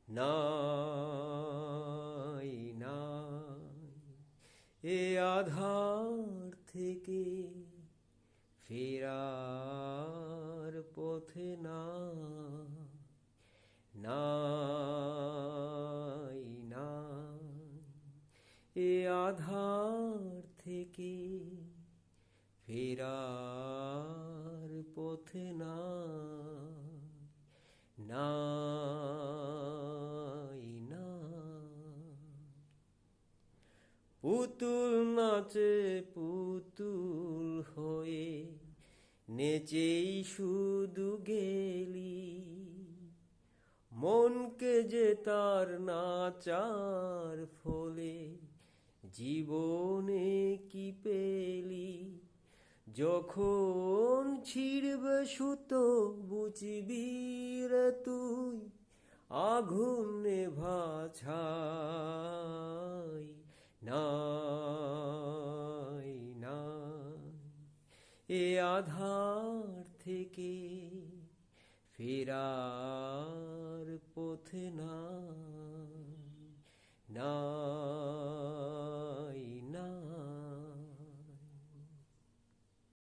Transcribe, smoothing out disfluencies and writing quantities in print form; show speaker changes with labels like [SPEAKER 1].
[SPEAKER 1] নাই নাই এ আধার থেকে ফেরার পথে নাই নাই এ আধার থেকে ফেরার পথে নাই নাই পুতুল নাচে পুতুল হয়ে নেচেই শুধু গেলি মনকে যে তার নাচার ফলে জীবনে কি পেলি যখন ছিড়বে সুতো বুঝবি রে তুই আগুন নেভা ছাই নাই নাই এ আধার থেকে ফেরার পথে নাই